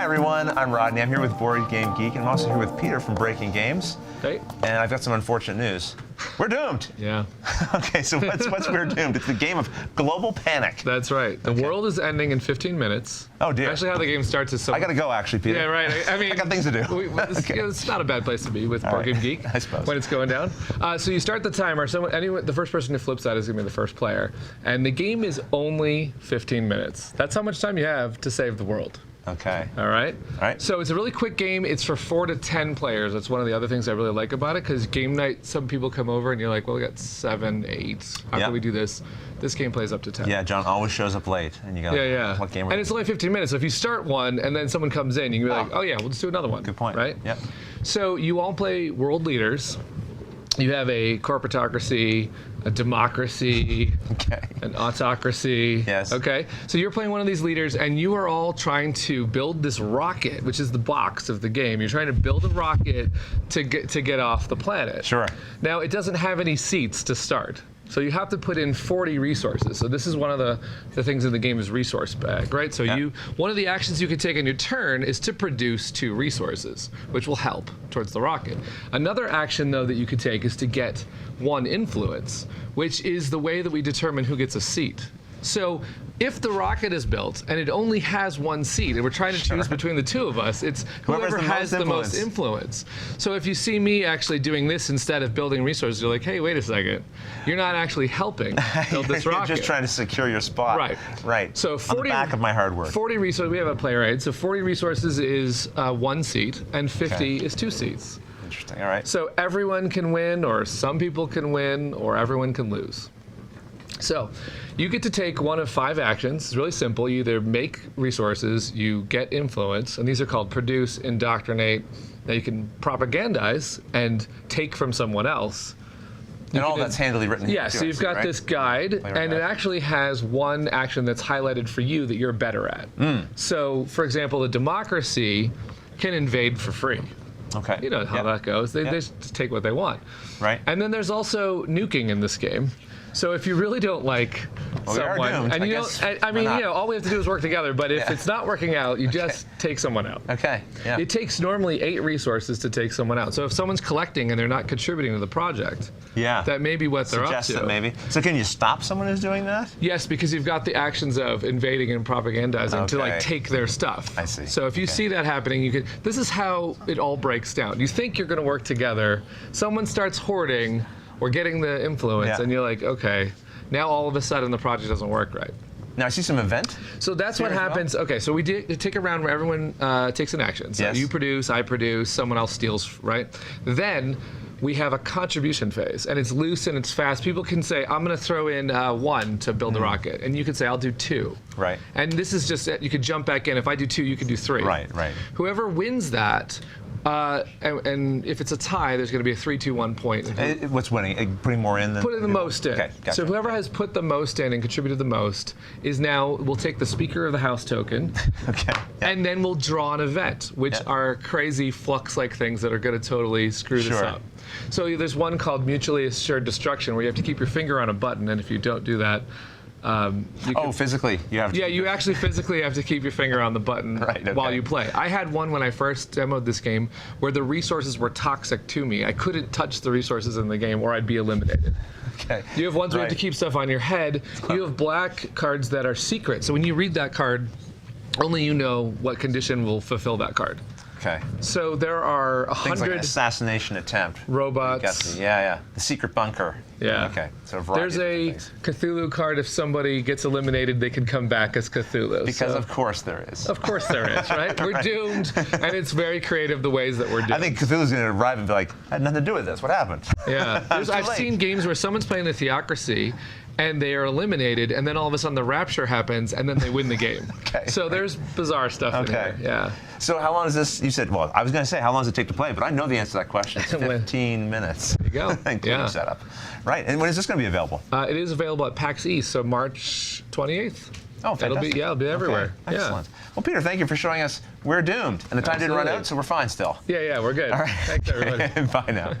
everyone, I'm Rodney. I'm here with Board Game Geek, and I'm also here with Peter from Breaking Games. Hey. And I've got some unfortunate news. We're doomed. Yeah. Okay, so what's We're Doomed? It's the game of global panic. That's right. The world is ending in 15 minutes. Oh, dear. Actually, how the game starts is so... I got to go, actually, Peter. Yeah, right. I mean... I got things to do. It's not a bad place to be with Board Game Geek. I suppose. When it's going down. So you start the timer. The first person who flips out is going to be the first player. And the game is only 15 minutes. That's how much time you have to save the world. Okay. All right? All right. So it's a really quick game. It's for 4 to 10 players. That's one of the other things I really like about it, because game night, some people come over and you're like, well, we got 7, 8. How can we do this? This game plays up to 10. Yeah, John always shows up late. And you go, what game are And it's only 15 minutes. So if you start one and then someone comes in, you can be like, oh, yeah, we'll just do another one. Good point. Right? Yep. So you all play world leaders. You have a corporatocracy, a democracy, an autocracy. Yes. Okay. So you're playing one of these leaders, and you are all trying to build this rocket, which is the box of the game. You're trying to build a rocket to get off the planet. Sure. Now it doesn't have any seats to start. So you have to put in 40 resources. So this is one of the things in the game is resource bag, right? So one of the actions you can take on your turn is to produce 2 resources, which will help towards the rocket. Another action, though, that you could take is to get 1 influence, which is the way that we determine who gets a seat. So if the rocket is built and it only has 1 seat, and we're trying to choose between the 2 of us, it's whoever has the most influence. So if you see me actually doing this instead of building resources, you're like, hey, wait a second. You're not actually helping build this rocket. You're just trying to secure your spot. Right. Right. So 40, on the back of my hard work. 40 resources, we have a player aid. So 40 resources is 1 seat, and 50 is 2 seats. Interesting. All right. So everyone can win, or some people can win, or everyone can lose. So you get to take one of 5 actions. It's really simple. You either make resources, you get influence, and these are called produce, indoctrinate. Now you can propagandize and take from someone else. And all that's handily written. Yeah, so you've got this guide, and it actually has 1 action that's highlighted for you that you're better at. So, for example, the democracy can invade for free. Okay. You know how that goes. They just take what they want. Right. And then there's also nuking in this game. So if you really don't like someone, and you don't, I mean, you know, all we have to do is work together. But if it's not working out, you just take someone out. Okay. Yeah. It takes normally 8 resources to take someone out. So if someone's collecting and they're not contributing to the project, that may be what they're up to. That maybe. So can you stop someone who's doing that? Yes, because you've got the actions of invading and propagandizing to like take their stuff. I see. So if you see that happening, you can. This is how it all breaks down. You think you're going to work together. Someone starts hoarding or getting the influence, and you're like, okay, now all of a sudden the project doesn't work right. Now I see some event. So that's what happens. Okay, so we take a round where everyone takes an action. So you produce, I produce, someone else steals, right? Then we have a contribution phase, and it's loose and it's fast. People can say, I'm going to throw in 1 to build a rocket, and you could say, I'll do 2. Right. And this is just, you could jump back in. If I do 2, you can do 3. Right, right. Whoever wins that, and if it's a tie, there's going to be a 3-2-1 point. What's winning? Putting more in than putting the most in. Okay, gotcha. So whoever has put the most in and contributed the most is now will take the Speaker of the House token. And then we'll draw an event, which are crazy flux-like things that are going to totally screw this up. So there's one called mutually assured destruction, where you have to keep your finger on a button, and if you don't do that, physically you have to. Yeah, you actually physically have to keep your finger on the button while you play. I had one when I first demoed this game where the resources were toxic to me. I couldn't touch the resources in the game or I'd be eliminated. Okay. You have ones where you have to keep stuff on your head. You have black cards that are secret. So when you read that card, only you know what condition will fulfill that card. Okay. So there are 100 things like an assassination attempt. Robots. The secret bunker. Yeah. Okay. So there's a Cthulhu card. If somebody gets eliminated, they can come back as Cthulhu. Because of course there is. Of course there is, right? We're doomed, and it's very creative the ways that we're doomed. I think Cthulhu's going to arrive and be like, I had nothing to do with this. What happened? Yeah. I've seen games where someone's playing the theocracy, and they are eliminated, and then all of a sudden the rapture happens, and then they win the game. So there's bizarre stuff in there. Yeah. So how long is this? You said, well, I was going to say, how long does it take to play? But I know the answer to that question. It's 15 minutes. There you go. Including setup. Right. And when is this going to be available? It is available at PAX East, so March 28th. Oh, fantastic. It'll be everywhere. Excellent. Well, Peter, thank you for showing us We're Doomed. And the time didn't run out, so we're fine still. Yeah, we're good. All right. Thanks, everybody. Bye now.